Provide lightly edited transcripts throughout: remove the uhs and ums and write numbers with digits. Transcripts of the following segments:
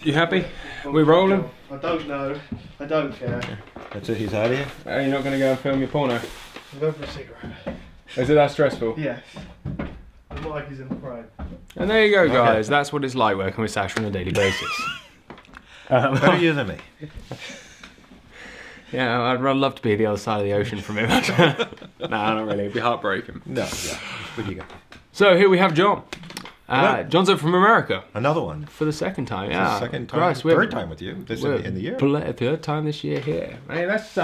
You happy? We rolling? I don't know. I don't care. That's it, he's out of here? You're not going to go and film your porno? I'm going for a cigarette. Is it that stressful? Yes. The mic is in the frame. And there you go, guys. That's what it's like working with Sasha on a daily basis. Better you than me. Yeah, I'd love to be the other side of the ocean from him. Nah, not really. It'd be heartbreaking. No, yeah. What do you got? So here we have John. John's up from America. Another one. For the second time, yeah. Second time, Christ, third time with you this in the year. Third time this year here. Hey, that's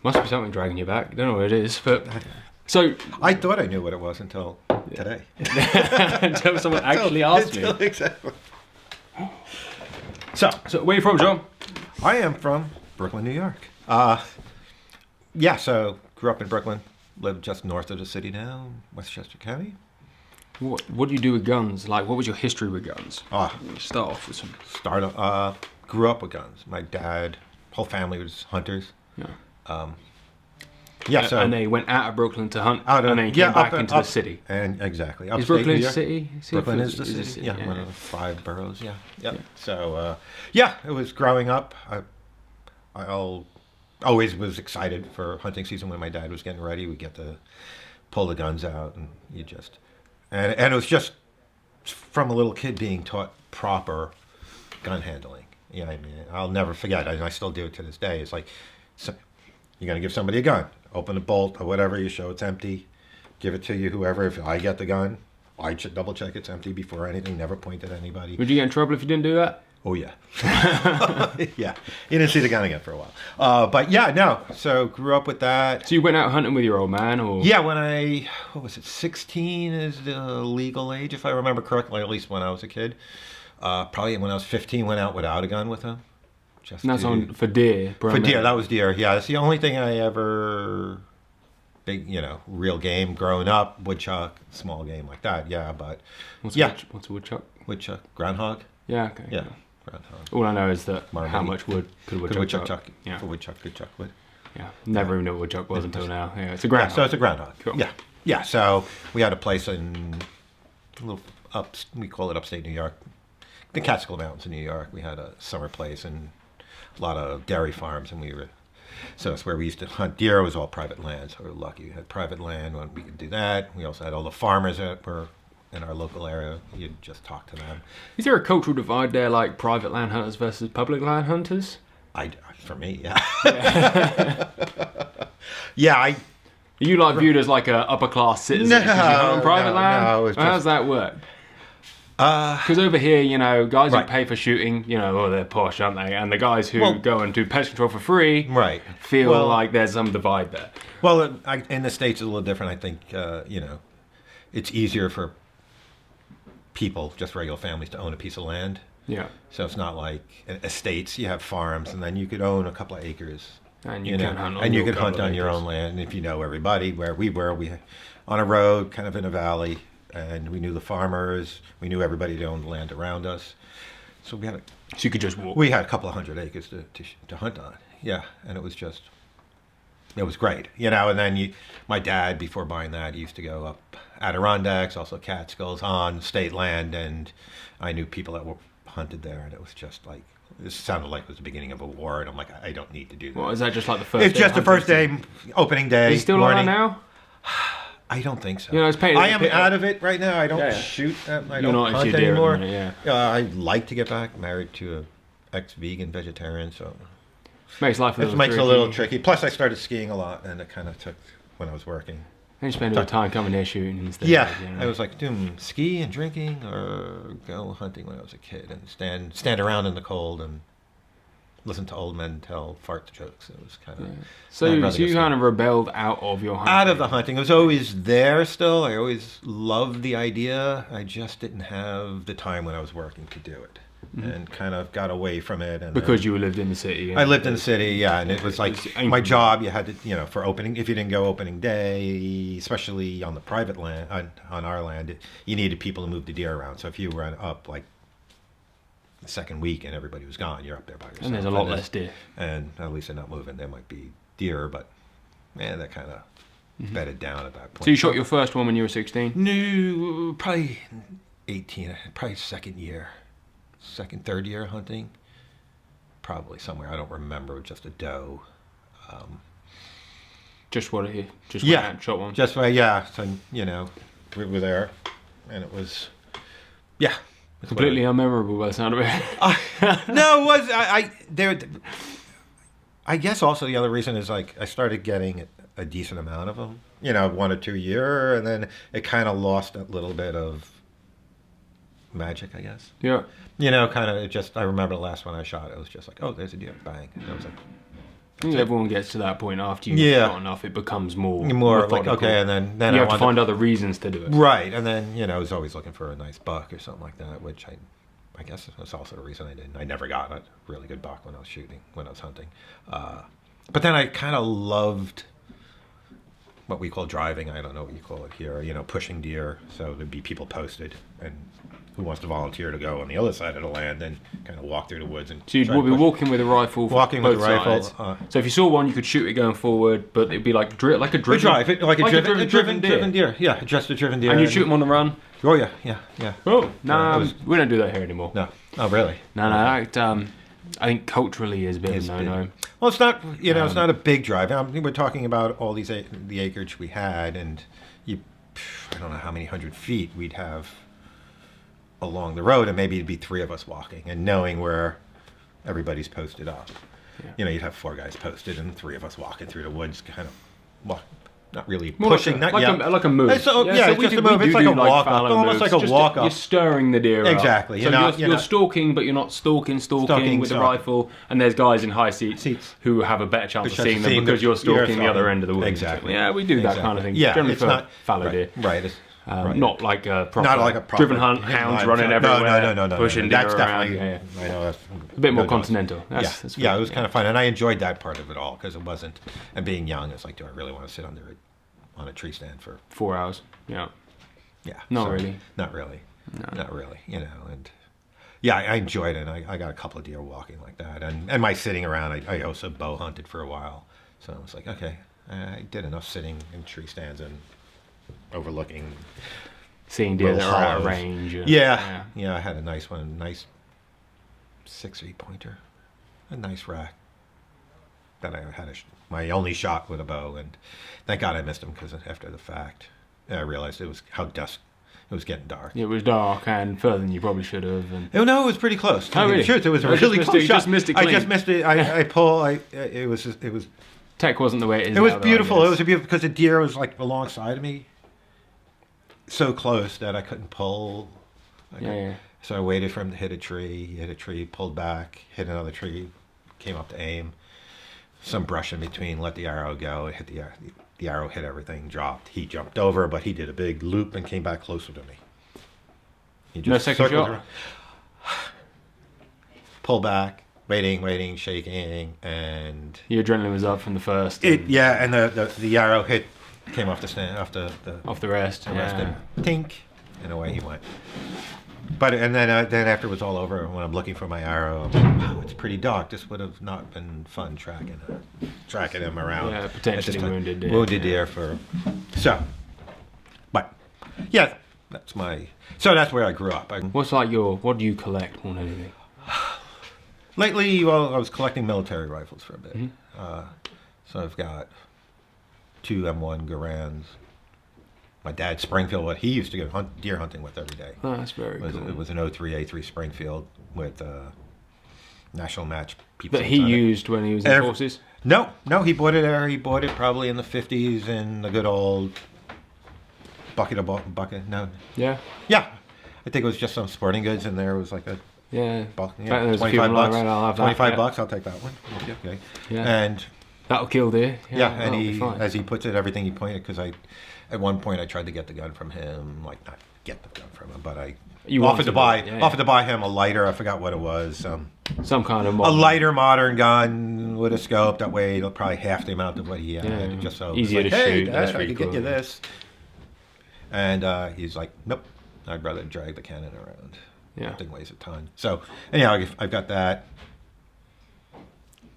must be something dragging you back. Don't know what it is, but so I thought I knew what it was until today. Until someone actually asked me. Exactly. So where are you from, John? I am from Brooklyn, New York. So grew up in Brooklyn, live just north of the city now, Westchester County. What do you do with guns? Like, what was your history with guns? Start off with some. Grew up with guns. My dad, whole family was hunters. Yeah. And they went out of Brooklyn to hunt, and then came back into the city. And exactly. Is Brooklyn a city? Brooklyn is the city. Yeah, one of the 5 boroughs. Yeah. Yep. So, it was growing up. I always was excited for hunting season when my dad was getting ready. We'd get to pull the guns out, and you just. And it was just from a little kid being taught proper gun handling. You know what I mean? I'll never forget, and I still do it to this day. It's like, you're going to give somebody a gun. Open a bolt or whatever, you show it's empty. Give it to you, whoever. If I get the gun, I should double check it's empty before anything. Never point at anybody. Would you get in trouble if you didn't do that? Oh, yeah. Yeah. You didn't see the gun again for a while. So grew up with that. So you went out hunting with your old man? Or? Yeah, when 16 is the legal age, if I remember correctly, at least when I was a kid. Probably when I was 15, went out without a gun with him. For deer? For deer, that was deer. Yeah, that's the only thing I ever... real game growing up, woodchuck, small game like that, yeah, but... What's a woodchuck? Woodchuck, groundhog. Yeah, okay. Yeah. Groundhog. All I know is that how much wood could a woodchuck chuck? Yeah. For woodchuck, good chuck wood. Yeah, never even knew what woodchuck was until now. Yeah, it's a groundhog. Yeah, so it's a groundhog. Cool. Yeah. Yeah, so we had a place in we call it upstate New York, the Catskill Mountains in New York. We had a summer place and a lot of dairy farms, and so that's where we used to hunt deer. It was all private land, so we were lucky. We had private land, we could do that. We also had all the farmers that were in our local area. You'd just talk to them. Is there a cultural divide there, like private land hunters versus public land hunters? For me, yeah. Yeah, Are you viewed as like a upper class citizen because you hunt on private land? No, how does that work? Because over here, guys who pay for shooting, they're posh, aren't they? And the guys who go and do pest control for free, feel like there's some divide there. Well, in the States, it's a little different. I think, it's easier for people, just regular families, to own a piece of land. Yeah. So it's not like estates. You have farms, and then you could own a couple of acres. And you can hunt on and you could hunt on your own land. And if you know everybody, where we were, on a road, kind of in a valley. And we knew the farmers. We knew everybody that owned the land around us. So we had So you could just walk. We had a couple of 100 acres to hunt on. Yeah, and it was great. And then my dad, before buying that, he used to go up Adirondacks, also Catskills, on state land, and I knew people that were hunted there, and it was just like, it sounded like it was the beginning of a war, and I'm like, I don't need to do that. Well, is that just like the first It's just the first day, opening day. Is he still on now? I don't think so. I am out of it right now. I don't shoot. I don't hunt anymore. I like to get back. Married to an ex-vegan vegetarian, so makes life a little tricky. Plus, I started skiing a lot, and it kind of took when I was working. And you spend all the time coming there shooting instead. Yeah, I was like, ski and drinking, or go hunting when I was a kid, and stand around in the cold and listen to old men tell fart jokes. It was kind of... Yeah. So you kind of rebelled out of your hunting? Out of the hunting. It was always there still. I always loved the idea. I just didn't have the time when I was working to do it. Mm-hmm. And kind of got away from it. And because you lived in the city? I lived in the city, yeah. And it was like my job, you had to, for opening, if you didn't go opening day, especially on the private land, on our land, you needed people to move the deer around. So if you were up like the second week and everybody was gone, you're up there by yourself. And there's a lot less deer. And at least they're not moving. There might be deer, but they're kind of bedded down at that point. So you shot your first one when you were 16? No, probably 18, probably second year. second, third year hunting. Probably somewhere, I don't remember, just a doe. Just went out and shot one. Just yeah. So we were there, and it was completely unmemorable by the sound of it. No, it was I guess also the other reason is like I started getting a decent amount of them, 1 or 2 a year, and then it kind of lost a little bit of magic, I guess. Yeah. Kind of just, I remember the last one I shot, it was just like, oh, there's a deer, bang. And it was like, I think everyone gets to that point after you've shot enough, it becomes more like, okay, and then you have to find other reasons to do it. Right, and then, I was always looking for a nice buck or something like that, which I guess that's also the reason I never got a really good buck when I was hunting. But then I kind of loved what we call driving. I don't know what you call it here, pushing deer. So there'd be people posted, and who wants to volunteer to go on the other side of the land and kind of walk through the woods. So you'd be walking with a rifle. Walking with a rifle. So if you saw one, you could shoot it going forward, but it'd be like a driven deer. Yeah, just a driven deer. And you shoot them on the run. Oh yeah. Oh no, we don't do that here anymore. No. Oh really? No. I think culturally is a bit of a no. Well, it's not. It's not a big drive. We're talking about all the acreage we had, and I don't know how many 100 feet we'd have along the road, and maybe it'd be 3 of us walking and knowing where everybody's posted up. Yeah. You'd have 4 guys posted and 3 of us walking through the woods, kind of not really pushing. Like a move. It's just a move. It's like a walk up, almost like a walk up. You're stirring the deer exactly. So you're stalking, but you're not stalking with the rifle. And there's guys in high seats who have a better chance of seeing them because you're stalking the other end of the woods. Exactly. Yeah, we do that kind of thing. Yeah, generally for fallow deer. Right. Not like a proper driven hunt, hounds running everywhere, no. pushing deer that's around. Definitely, I know that's a bit more continental. That's it was kind of fun, and I enjoyed that part of it all because it wasn't. And being young, it's like, do I really want to sit on a tree stand for 4 hours? Yeah. Not really. Not really. And I enjoyed it. I got a couple of deer walking like that, and my sitting around. I also bow hunted for a while, so I was like, okay, I did enough sitting in tree stands and overlooking, seeing deer that are out of range. Yeah, I had a nice one, nice 6-8 pointer, a nice rack that I had my only shot with a bow, and thank God I missed him because after the fact I realized it was getting dark. It was dark and further than you probably should have. Oh no, it was pretty close. Oh really? It was a really close shot. You just missed it clean. I just missed it. It was. Tech wasn't the way it is. It was beautiful. It was beautiful because the deer was like alongside of me, so close that I couldn't pull. So I waited for him to hit a tree. He hit a tree, pulled back, hit another tree, came up to aim. Some brush in between, let the arrow go. It hit the arrow hit everything, dropped. He jumped over, but he did a big loop and came back closer to me. He just no second shot. Around, pull back, waiting, shaking, and your adrenaline was up from the first. And the arrow came off the stand, off the rest, and tink, and away he went. But and then after it was all over, when I'm looking for my arrow, I'm like, wow, it's pretty dark. This would have not been fun tracking him around. Yeah, potentially wounded deer. Wounded deer for but yeah, that's where I grew up. What do you collect more than anything? Lately, I was collecting military rifles for a bit. Mm-hmm. So I've got 2 M1 Garands. My dad, Springfield, what he used to go deer hunting with every day. Oh, that's very cool. It was an 03A3 Springfield with national match peeps. That he used when he was in the forces? No, he bought it there. He bought it probably in the 50s in the good old bucket. No. Yeah. Yeah. I think it was just some sporting goods in there. It was like a... Yeah. $25. $25, I'll take that one. Okay. Yeah. And... That'll kill deer. Yeah, and as he puts it, everything he pointed, because at one point I tried to get the gun from him, not get the gun from him, but I offered to buy him a lighter. I forgot what it was. Some kind of a lighter modern gun with a scope. That way, probably half the amount of what he had. Yeah. Just so easier to shoot. Dad, I could get you this. And he's like, nope, I'd rather drag the cannon around. Yeah, that thing weighs a ton. So anyhow, I've got that.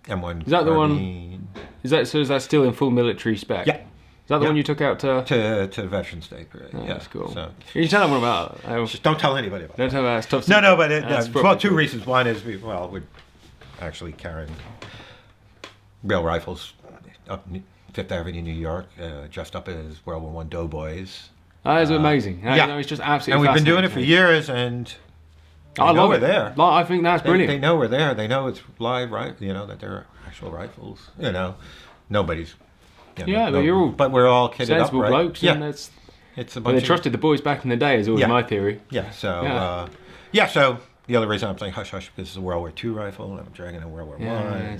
M1. Is that the one? Is that still in full military spec? Yeah. Is that the one you took out to Veterans Day parade? Yeah, that's cool. So you tell everyone about it. Just don't tell anybody about it. Don't tell about it. It's tough. No, but two reasons. One is we're actually carrying real rifles up Fifth Avenue, New York, dressed up as World War I doughboys. That is amazing. It's just absolutely. And we've been doing it for years, and I know we're there. I think that's brilliant. They know we're there. They know it's live, right? You know that they're actual rifles. You know, nobody's. But we're all kitted sensible up, right? blokes. Yeah, And it's a bunch. They trusted the boys back in the day. Is always my theory. Yeah. So so the other reason I'm saying hush hush because it's a World War II rifle and I'm dragging a World War I.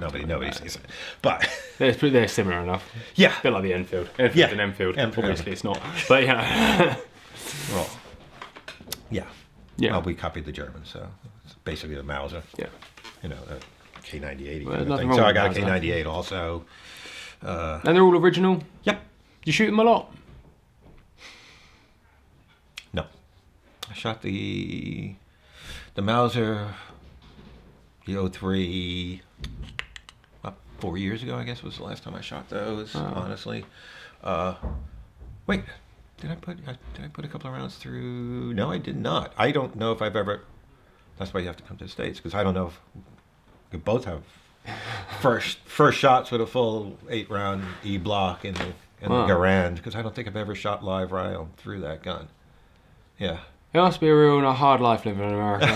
Nobody says it, but they're similar enough. Yeah, a bit like the Enfield. Enfield's an Enfield. Obviously, it's not. But well, yeah. Yeah. Well, we copied the Germans, so it's basically the Mauser. Yeah. You know, K98. Well, so I got a K98 also. And they're all original? Yep. You shoot them a lot? No. I shot the Mauser, the 03, about 4 years ago, I guess was the last time I shot those, honestly. Wait, did I put a couple of rounds through? No, I did not. I don't know if I've ever, that's why you have to come to the States, because I don't know if we both have first shots with a full 8-round E-block in the Garand, because I don't think I've ever shot live round through that gun. Yeah. It must be a real hard life living in America.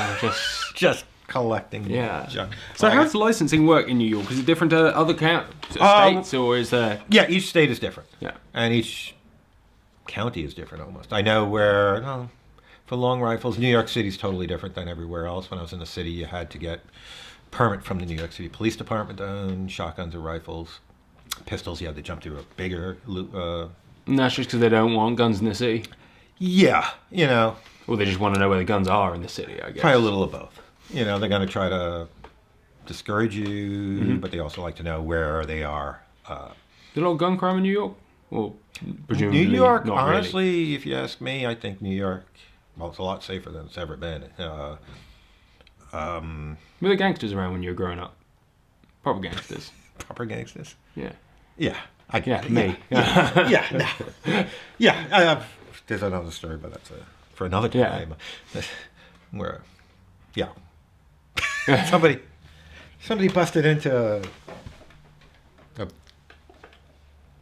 just collecting. Yeah. Junk. So how does licensing work in New York? Is it different to other states, or is there? Yeah, each state is different. Yeah. And each county is different almost. I know where for long rifles, New York City's totally different than everywhere else. When I was in the city, you had to get permit from the New York City Police Department to own shotguns or rifles. Pistols, you had to jump through a bigger And that's just because they don't want guns in the city? Yeah, you know. Or they just want to know where the guns are in the city, I guess. Probably a little of both. You know, they're going to try to discourage you, but they also like to know where they are. Is there a lot of gun crime in New York? Well, presumably New York, not honestly, really. if you ask me, I think New York, well, it's a lot safer than it's ever been. Were there gangsters around when you were growing up? Proper gangsters. Proper gangsters? Yeah. Yeah. Me. Yeah. There's another story, but that's for another time. Where, somebody busted into a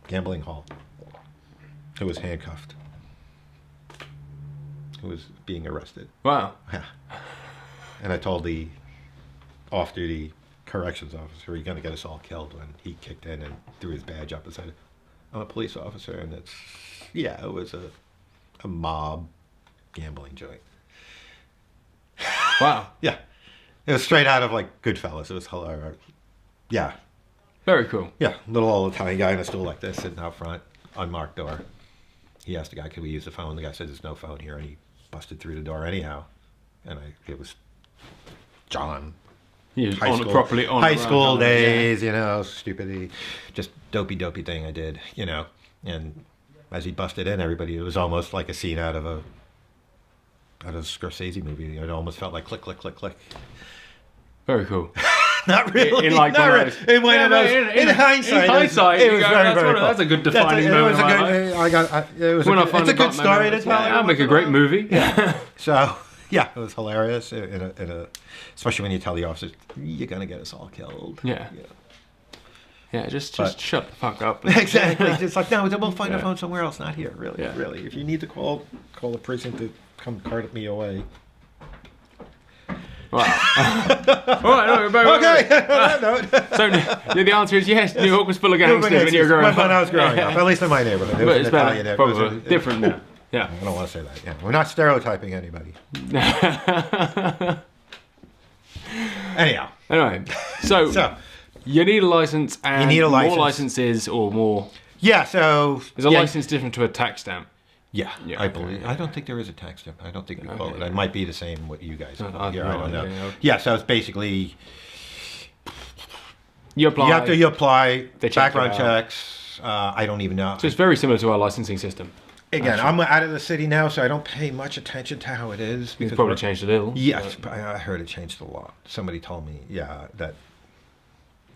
gambling hall. Who was handcuffed. Who was being arrested. Wow. Yeah. And I told the off-duty corrections officer, "You're going to get us all killed," when he kicked in and threw his badge up and said, "I'm a police officer," and it was a mob gambling joint. Wow. Yeah. It was straight out of like Goodfellas. It was hilarious. Yeah. Very cool. Yeah. Little old Italian guy in a stool like this sitting out front, unmarked door. He asked the guy, "Could we use the phone?" The guy said, "There's no phone here," and he busted through the door anyhow. And it was John. High school days, you know, stupid, just dopey thing I did, you know. And as he busted in, everybody, it was almost like a scene out of a Scorsese movie. It almost felt like click, click, click, click. Very cool. Not really. In like not really. In hindsight, it was very cool. That's a good defining moment. It's a good story to tell. I'll make a great movie. Yeah. So. Yeah, it was hilarious. Especially when you tell the officers, "You're gonna get us all killed." Yeah. Yeah, just shut the fuck up. Exactly. Just like, no, we'll find a phone somewhere else, not here. Really, really. If you need to call the precinct to come cart me away. Wow. All right. Okay. So the answer is yes. New York was full of gangsters when you were growing up. When I was growing up, at least in my neighborhood. It was an Italian neighborhood. Probably different now. Yeah. I don't want to say that. Yeah, we're not stereotyping anybody. Anyhow. Anyway, so you need a license, and more licenses or more. Yeah. So is a license different to a tax stamp? Yeah, I believe. I don't think there is a tax stamp. I don't think you call it. It might be the same what you guys call it here. I don't know. Yeah. So it's basically you apply. You apply. Background checks. I don't even know. So it's very similar to our licensing system. Again, I'm out of the city now, so I don't pay much attention to how it is. It's probably changed a little. Yes, I heard it changed a lot. Somebody told me, that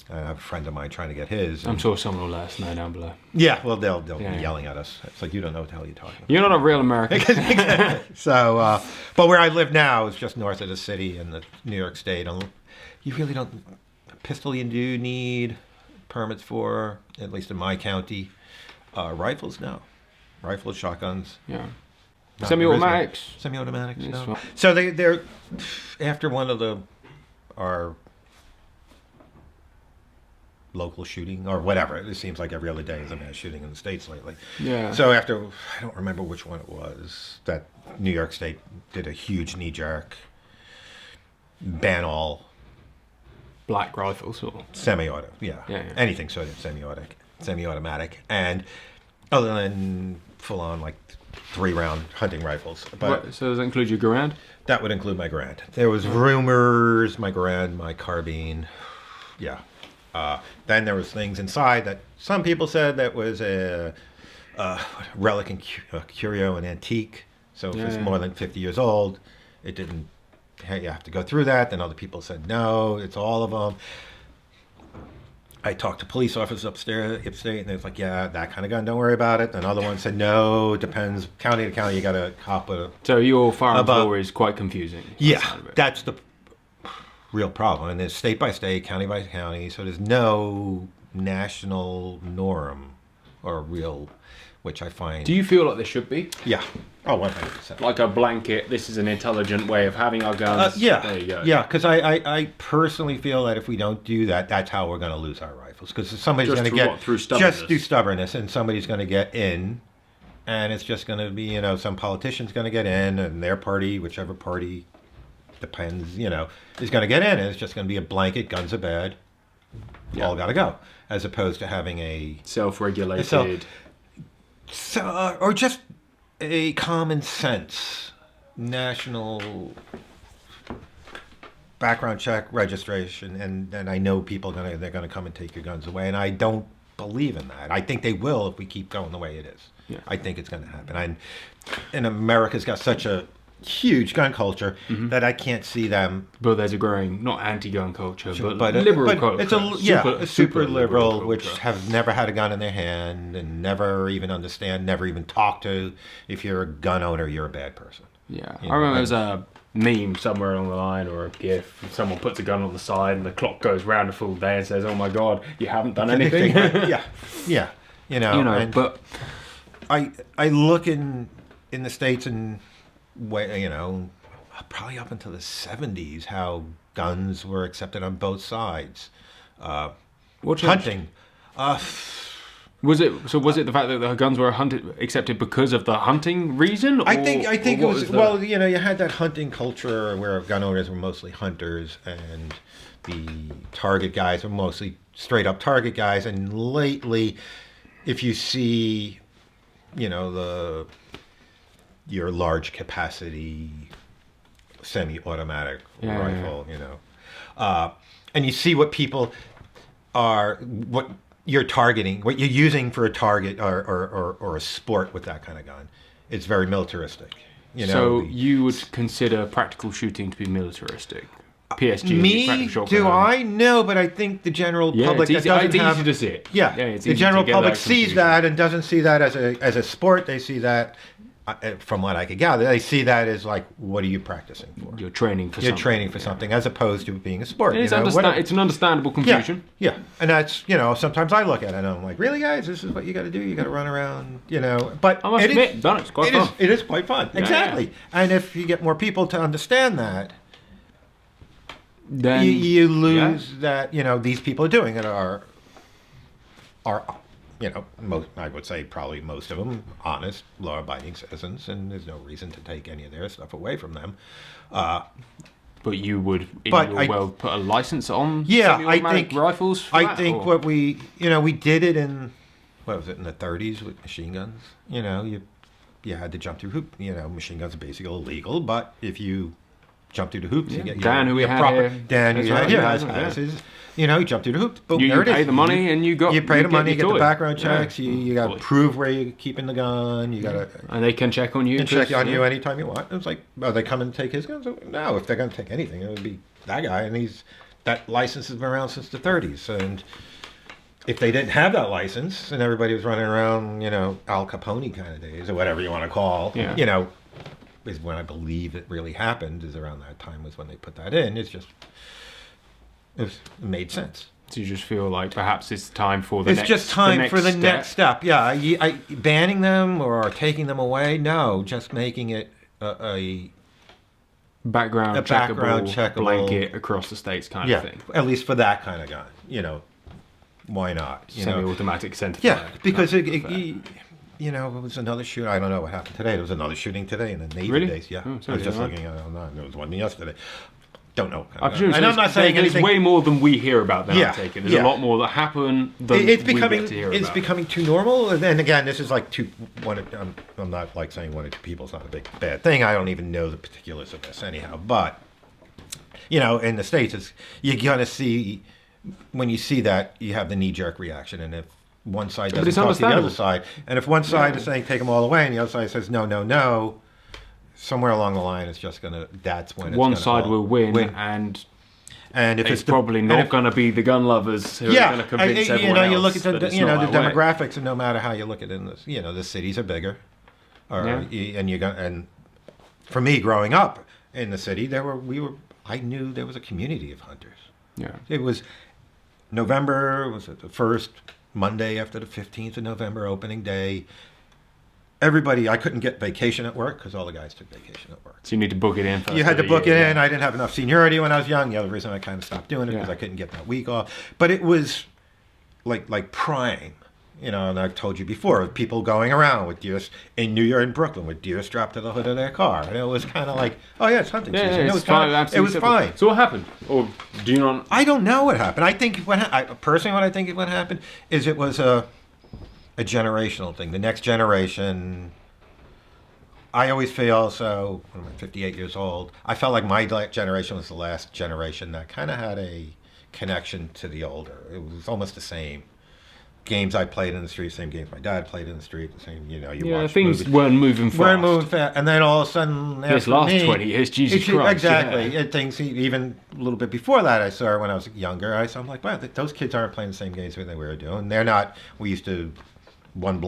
I have a friend of mine trying to get his. I'm sure someone will let us know down below. Yeah, well, they'll be yelling at us. It's like, you don't know what the hell you're talking about. You're not a real American. So, but where I live now is just north of the city in the New York State. You really don't... Pistol you do need permits for, at least in my county. Rifles, no. Rifles, shotguns. Yeah. Semi-automatics. Semi-automatics, no. So they're... After one of our... local shooting or whatever. It seems like every other day is a mass shooting in the States lately. Yeah. So after, I don't remember which one it was, that New York State did a huge knee-jerk ban all black rifles or semi-auto. Yeah. Anything semi-automatic, and other than full-on like 3-round hunting rifles. But so does that include your Garand? That would include my Garand. There was rumors, my Garand, my carbine. Yeah. Then there was things inside that some people said that was a relic and curio and antique. So if it's more than 50 years old, it didn't. You have to go through that. Then other people said no, it's all of them. I talked to police officers upstate, and it's like, yeah, that kind of gun, don't worry about it. And other ones said no, it depends. County to county, you got to cop a. So your firearms law is quite confusing. Yeah, that's the real problem, and it's state by state, county by county, so there's no national norm or real, which I find. Do you feel like there should be? Yeah. Oh, 100%. Like a blanket, this is an intelligent way of having our guns. Yeah. There you go. Yeah, because I personally feel that if we don't do that, that's how we're going to lose our rifles. Because somebody's going to get... Through stubbornness. Just through stubbornness, and somebody's going to get in, and it's just going to be, some politician's going to get in, and their party, whichever party... depends, is going to get in. It's just going to be a blanket, guns are bad, all got to go, as opposed to having a self-regulated, or just a common sense national background check, registration, and I know people they're going to come and take your guns away, and I don't believe in that. I think they will if we keep going the way it is. Yeah. I think it's going to happen. And America's got such a huge gun culture that I can't see them. But there's a growing, not anti-gun culture, but liberal culture. It's a super liberal, which have never had a gun in their hand and never even understand, never even talk to. If you're a gun owner, you're a bad person. Yeah, I remember there's a meme somewhere along the line or a GIF. Someone puts a gun on the side and the clock goes round a full day and says, "Oh my God, you haven't done anything." Yeah. But I look in the States and. Probably up until the 70s, how guns were accepted on both sides. Hunting. Was it the fact that the guns were accepted because of the hunting reason? I think it was you had that hunting culture where gun owners were mostly hunters and the target guys were mostly straight up target guys. And lately, if you see, your large capacity semi-automatic rifle, and you see what people what you're targeting, what you're using for a target or a sport with that kind of gun. It's very militaristic. So you would consider practical shooting to be militaristic? PSG. Me? Do I? No, but I think the general public it's easy to see it. Yeah, the general public sees that and doesn't see that as a sport. They see that. From what I could gather, they see that as like, what are you practicing for? You're training for something, as opposed to being a sport. It's an understandable confusion. Yeah, and that's, sometimes I look at it and I'm like, really, guys, this is what you got to do? You got to run around, But I must admit, it's quite fun. It is quite fun, exactly. Yeah. And if you get more people to understand that, then you lose that, these people are doing it are I would say probably most of them honest, law-abiding citizens, and there's no reason to take any of their stuff away from them. But you would, put a license on semi-automatic rifles? What we did it in, in the 30s with machine guns. You had to jump through hoops. Machine guns are basically illegal, but if you jump through the hoops, you get Dan, who we had here. Dan, who we had here, has his. You jump through the hoops. Boom, you pay the money and you pay the money, you get the background checks. You got to prove where you're keeping the gun. You got to, and they can check on you. And check on you anytime you want. It was like, they come and take his guns? No, if they're going to take anything, it would be that guy, and he's that license has been around since the 30s. And if they didn't have that license and everybody was running around, Al Capone kind of days or whatever you want to call, is when I believe it really happened, is around that time was when they put that in. It made sense. So you just feel like perhaps it's time for the next step. Yeah, banning them or taking them away? No, just making it a background checkable blanket across the states kind of thing. At least for that kind of gun. Why not? Semi-automatic center. Yeah, because it was another shooting. I don't know what happened today. There was another shooting today in the Navy days. Yeah, I was just looking at it. There was one yesterday. Don't know. And I'm not saying anything. There's way more than we hear about them. I take it. There's a lot more that happen than we get to hear about. It's becoming too normal. And then again, this is like I'm not like saying one or two people is not a bad thing. I don't even know the particulars of this anyhow. But in the States, you're gonna see when you see that you have the knee-jerk reaction, and if one side doesn't talk to the other side, and if one side is saying take them all away, and the other side says no. Somewhere along the line, that's when one side will win, and if it's probably not going to be the gun lovers who are going to convince everyone else. You look at the demographics, and no matter how you look at it, the cities are bigger, and for me, growing up in the city, I knew there was a community of hunters. Yeah, it was November. Was it the first Monday after the 15th of November, opening day? Everybody, I couldn't get vacation at work because all the guys took vacation at work. So you need to book it in first. You had to book it in. I didn't have enough seniority when I was young. The other reason I kind of stopped doing it because I couldn't get that week off. But it was like prime, and I've told you before, people going around with deer in New York and Brooklyn with deer strapped to the hood of their car. And it was kind of like, oh yeah, it's hunting season. It was fine. It was fine. So what happened? Or do you not? I don't know what happened. I think personally, what I think what happened is it was a generational thing. The next generation, I always feel, so when I'm 58 years old, I felt like my generation was the last generation that kind of had a connection to the older. It was almost the same games I played in the street, same games my dad played in the street, the same, watch things movies. Weren't moving fast. And then all of a sudden, this last 20 years, Jesus Christ. Exactly. Yeah. Things, even a little bit before that, I saw when I was younger, I'm like, wow, those kids aren't playing the same games that we were doing. They're not, we used to, one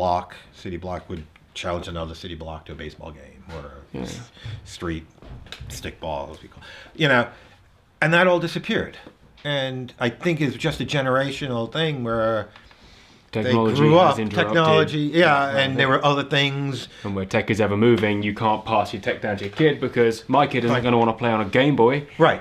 city block would challenge another city block to a baseball game or a street stickball, as we call it. And that all disappeared. And I think it's just a generational thing where technology they grew up. Technology, and there were other things. And where tech is ever moving, you can't pass your tech down to your kid because my kid isn't going to want to play on a Game Boy. Right.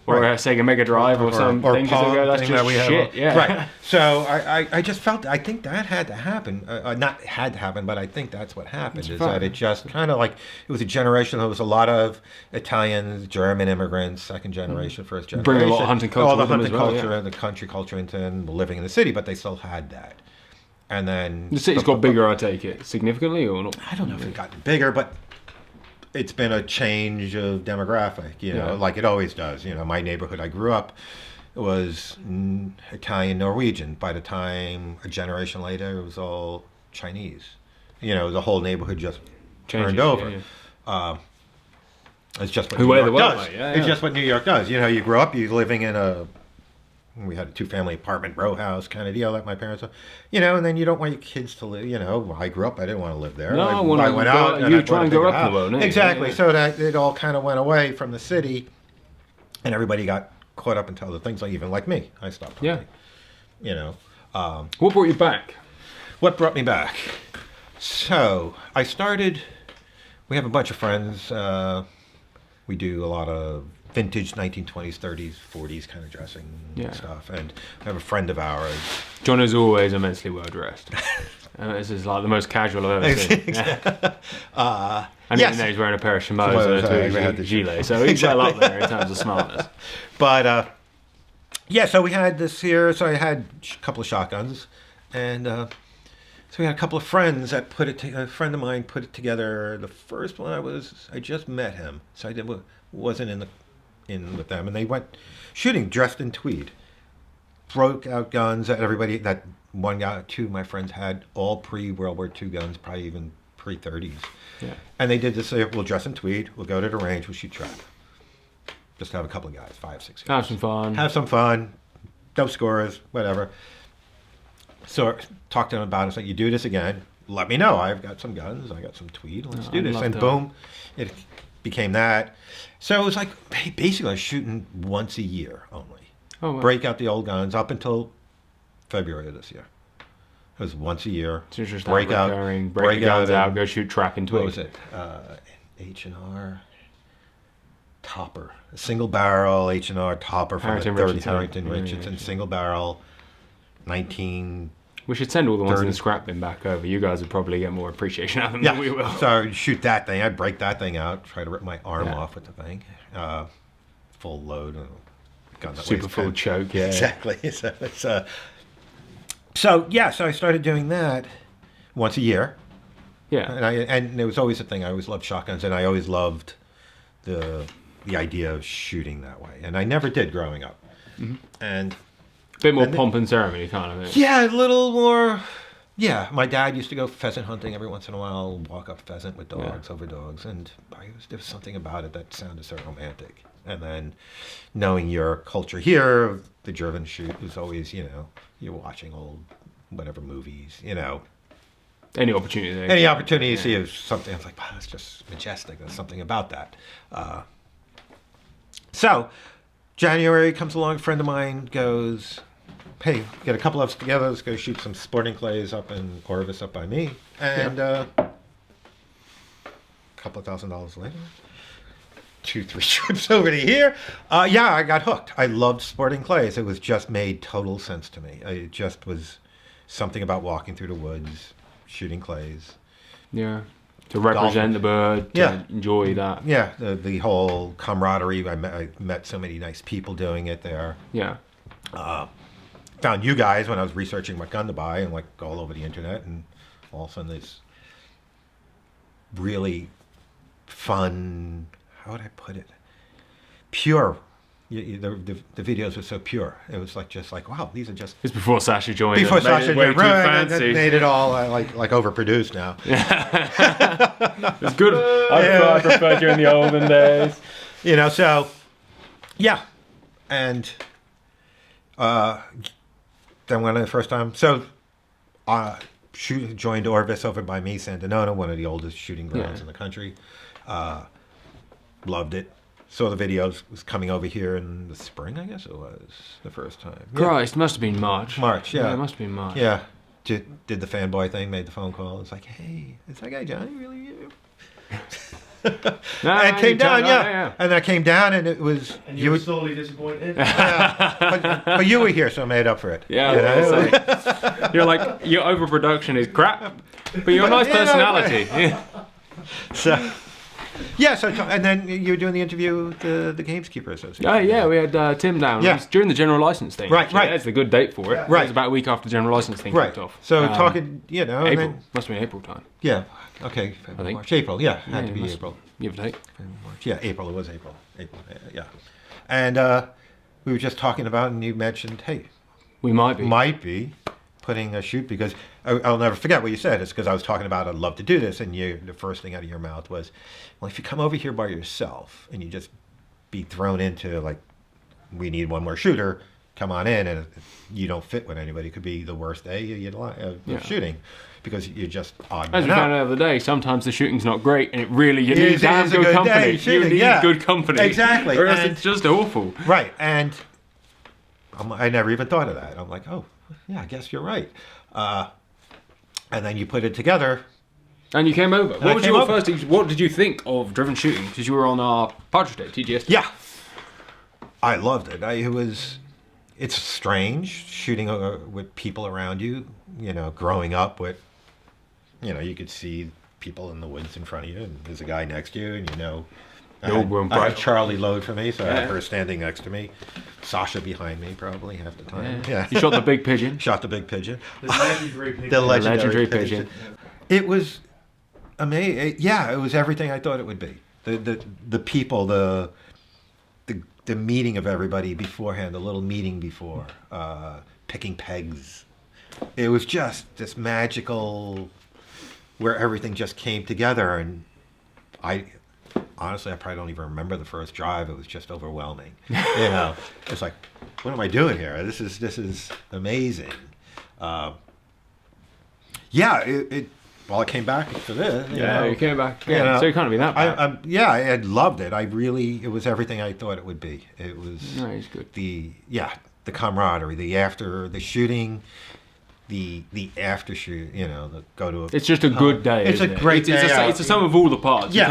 Or a Sega Mega Drive or some thing. That's just shit. Yeah. Right. So I just felt, I think that had to happen. Not had to happen, but I think that's what happened. That it just kind of like, it was a generation. There was a lot of Italians, German immigrants, second generation, first generation. Bring a lot of hunting culture. All the hunting culture and the country culture into living in the city, but they still had that. And then the city's got bigger, I take it, significantly or not? I don't know if it got bigger, but it's been a change of demographic, like it always does. My neighborhood I grew up was Italian, Norwegian. By the time a generation later, it was all Chinese. The whole neighborhood just turned over. It's just what New York does. It's just what New York does. You grow up, you're living in we had a 2-family apartment row house kind of deal like my parents, and then you don't want your kids to live, I grew up, I didn't want to live there. No, I went out and you try and grow up alone. Exactly. So that it all kind of went away from the city and everybody got caught up into other things, like me. I stopped hunting. What brought you back? What brought me back? So I started, we have a bunch of friends, we do a lot of vintage 1920s, 30s, 40s kind of dressing stuff. And I have a friend of ours. John is always immensely well dressed. This is like the most casual I've ever seen. And even though he's wearing a pair of Shimos and a gilet, so he's well up there in terms of smartness. But so we had this here. So I had a couple of shotguns, and so we had a couple of friends that a friend of mine put it together. The first one I just met him, so I wasn't in with them, and they went shooting dressed in tweed, broke out guns that one guy, two of my friends had all pre-World War II guns, probably even pre-30s. And they did this, we'll dress in tweed, we'll go to the range, we'll shoot trap. Just have a couple of guys, 5, 6 guys. Have some fun. Have some fun. No scores, whatever. So talk to them about it. It's like, you do this again, let me know. I've got some guns. I got some tweed. Let's do this. And boom, it became that. So it was like, basically I was shooting once a year only. Oh, wow. Break out the old guns up until February of this year. It was once a year. So it's just break out, break guns out, go shoot track and twig. What was it? H&R topper, a single barrel H&R topper from Harrington the 30 Richardson. Harrington Richardson, single barrel, 19. We should send all the ones in the scrap bin back over. You guys would probably get more appreciation out of them than we will. So I'd shoot that thing. I'd break that thing out, try to rip my arm off with the thing. Full load. Super full choke, yeah. Exactly. So I started doing that once a year. Yeah. And it was always a thing. I always loved shotguns, and I always loved the idea of shooting that way. And I never did growing up. Mm-hmm. And a bit more pomp and ceremony kind of thing. Yeah, a little more. Yeah, my dad used to go pheasant hunting every once in a while, walk up pheasant with dogs, over dogs, and there was something about it that sounded so romantic. And then knowing your culture here, the driven shoot was always, you're watching old whatever movies, Any opportunity. Any opportunity to see something, I was like, wow, that's just majestic. There's something about that. So January comes along, a friend of mine goes, hey, get a couple of us together, let's go shoot some sporting clays up in Orvis up by me. And a couple of $1,000s later, 2-3 trips over to here. I got hooked. I loved sporting clays. It was just made total sense to me. It just was something about walking through the woods, shooting clays. Yeah. To represent the bird, to enjoy that. Yeah, the whole camaraderie. I met so many nice people doing it there. Yeah. Found you guys when I was researching what gun to buy and all over the internet, and all of a sudden this really fun, how would I put it? Pure. The videos were so pure. It was just like, wow, these are just. It's before Sasha joined. Before Sasha joined, fancy. Made it all like overproduced now. It's good. I prefer during the olden days. And then when the first time, joined Orvis over by me, San Donona, one of the oldest shooting grounds in the country. Loved it. Saw the videos, was coming over here in the spring, I guess it was, the first time. Christ, must have been March. Yeah. It must have been March. Yeah. Did the fanboy thing, made the phone call. It's like, hey, is that guy Johnny really you? And came down, And I came down, and it was... And you were sorely disappointed? but you were here, so I made up for it. Yeah. You're like, your overproduction is crap, but you're a nice personality. So... and then you were doing the interview with the Gameskeeper Association. Oh, yeah, we had Tim down. Yeah. It was during the general license thing. Right. That's a good date for it. Right. It was about a week after the general license thing kicked off. So talking, April. And then, must have been April time. Yeah. Okay. February, March. April. Yeah. Had to be April. Give or take. March. Yeah, April. It was April. Yeah. And we were just talking about, and you mentioned, hey. We might be. Putting a shoot, because I'll never forget what you said. It's because I was talking about I'd love to do this, and the first thing out of your mouth was, well, if you come over here by yourself and you just be thrown into we need one more shooter, come on in, and you don't fit with anybody. It could be the worst day of shooting, because you're just odd. As we found out the other day, sometimes the shooting's not great, and you need damn good company. You need good company. Exactly. Or else it's just awful. Right, and I never even thought of that. I'm like, oh, yeah, I guess you're right. And then you put it together. And you came over. What did you think of driven shooting? Because you were on our Partridge Day, TGS. Yeah. I loved it. It's strange shooting with people around you, growing up with, you could see people in the woods in front of you, and there's a guy next to you, and I had Charlie load for me, so I had her standing next to me. Sasha behind me, probably half the time. Yeah. You shot the big pigeon. Shot the big pigeon. The legendary pigeon. It was amazing. Yeah, it was everything I thought it would be. The people, the meeting of everybody beforehand, the little meeting before, picking pegs. It was just this magical, where everything just came together, and honestly, I probably don't even remember the first drive. It was just overwhelming. It's like, what am I doing here? This is amazing. Well, I came back for this. You came back. Yeah, so you can't be that bad. I loved it. It was everything I thought it would be. It was. No, it's good. The camaraderie, the shooting, the after shoot. Go to. It's just a good day. It's a great day. It's a sum of all the parts. Yeah.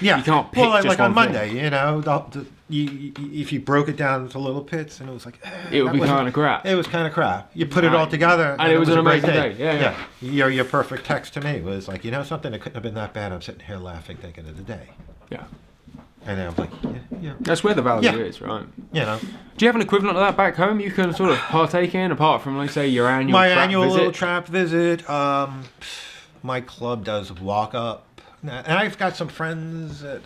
You can't pick just like one on Monday, if you broke it down into little bits, and it was like it would be kind of crap. It was kind of crap. You put it all together, and it was an amazing day. Yeah. Your perfect text to me was like, something that couldn't have been that bad. I'm sitting here laughing, thinking of the day. Yeah. And I'm like, That's where the value is, right? Do you have an equivalent of that back home you can sort of partake in, apart from, like, say, your annual little trap visit? My club does walk up, and I've got some friends that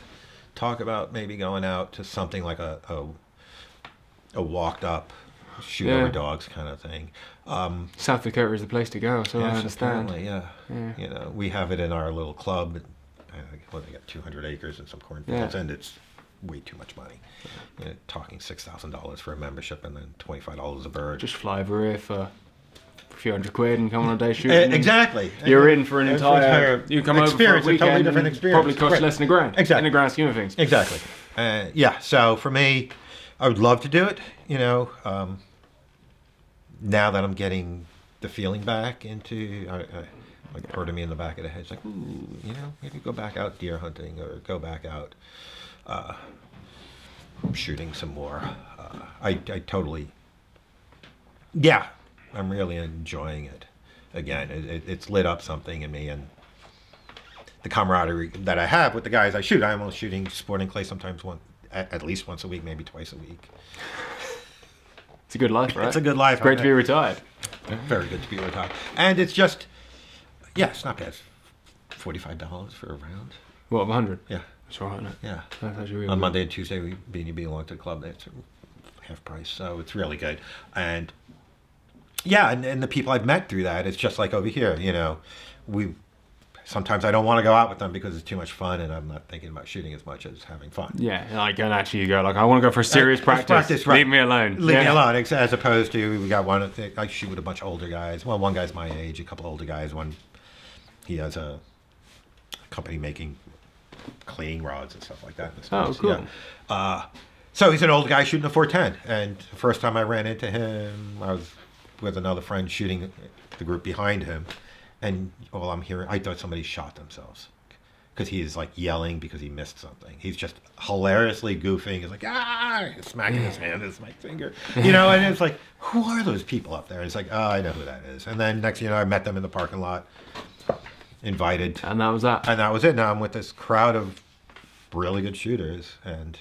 talk about maybe going out to something like a walked up, shoot over dogs kind of thing. South Dakota is the place to go, so I understand. Yeah. We have it in our little club. They got 200 acres and some cornfields, and it's way too much money. Talking $6,000 for a membership and then $25 a bird. Just fly over here for a few $100 and come on a day shooting. Exactly. You're in for an entire. You come over for a weekend. A totally different experience. Probably costs less than $1,000. Exactly. In the grand scheme of things. Exactly. So for me, I would love to do it. Now that I'm getting the feeling back into. Like part of me in the back of the head, it's like, ooh, maybe go back out deer hunting or go back out shooting some more. I totally, I'm really enjoying it. Again, it's lit up something in me, and the camaraderie that I have with the guys I shoot. I'm almost shooting sporting clay sometimes at least once a week, maybe twice a week. It's a good life, right? It's a good life. It's great to be retired. Very good to be retired, and it's just. Yeah, it's not bad. $45 for a round. What, 100? Yeah. That's all right, isn't it? Yeah. That's actually really On good. Monday and Tuesday, we belong to the club. It's half price, so it's really good. And and the people I've met through that, it's just like over here, sometimes I don't want to go out with them because it's too much fun, and I'm not thinking about shooting as much as having fun. Yeah, and actually you go, I want to go for a serious practice. Right. Leave me alone. Leave me alone, as opposed to, we got one, I shoot with a bunch of older guys. Well, one guy's my age, a couple older guys, he has a company making cleaning rods and stuff like that. Oh, cool. Yeah. So he's an old guy shooting a 410. And the first time I ran into him, I was with another friend shooting the group behind him. And all I'm hearing, I thought somebody shot themselves. Because he's like yelling because he missed something. He's just hilariously goofing. He's like, smacking his hand with my finger. And it's like, who are those people up there? It's like, I know who that is. And then next thing you know, I met them in the parking lot. Invited, and that was that. And that was it. Now I'm with this crowd of really good shooters, and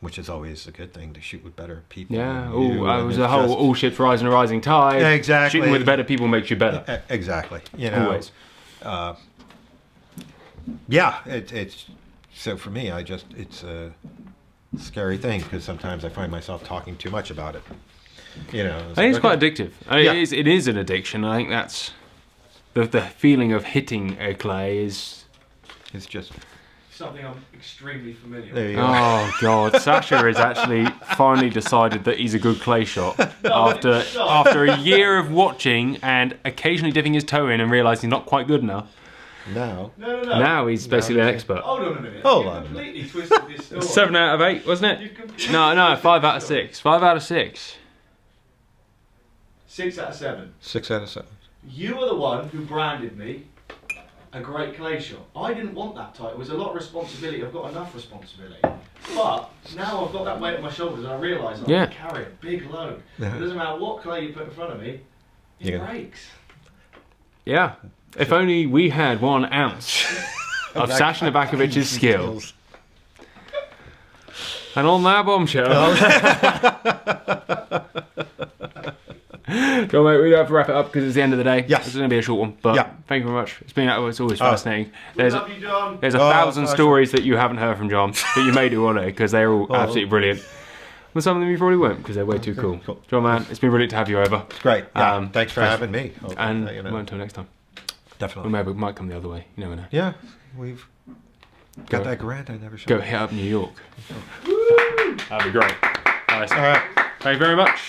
which is always a good thing to shoot with better people. Yeah. It was a whole all ships rise and a rising tide. Yeah, exactly. Shooting with better people makes you better. Exactly. Always. It's so for me. It's a scary thing because sometimes I find myself talking too much about it. I think it's quite addictive. It is an addiction. I think that's. The feeling of hitting a clay is just something I'm extremely familiar with. Oh God, Sasha has actually finally decided that he's a good clay shot after a year of watching and occasionally dipping his toe in and realising he's not quite good enough. No. Now he's basically an expert. Hold on a minute. Hold on. Completely twisted this story. 7 out of 8, wasn't it? No, 5 out of 6. 5 out of 6. 6 out of 7. 6 out of 7. You were the one who branded me a great clay shot. I didn't want that title. It was a lot of responsibility. I've got enough responsibility. But now I've got that weight on my shoulders and I realise I can carry a big load. It doesn't matter what clay you put in front of me, it breaks. Yeah. If only we had 1 ounce of Sasha Novakovic's skills. And on that bombshell. Go, mate, we have to wrap it up because it's the end of the day. Yes. It's going to be a short one, but thank you very much. It's always fascinating. There's love you, John. There's 1,000 stories that you haven't heard from John, but you may do one day because they're all absolutely brilliant. But some of them you probably won't because they're way too cool. John, man, it's been brilliant to have you over. It's great. Yeah, thanks for having me. And until next time. Definitely. We might come the other way. You never know. Yeah, Got that grant I never shot. Go hit up New York. That'd be great. Nice. All right. Thank you very much.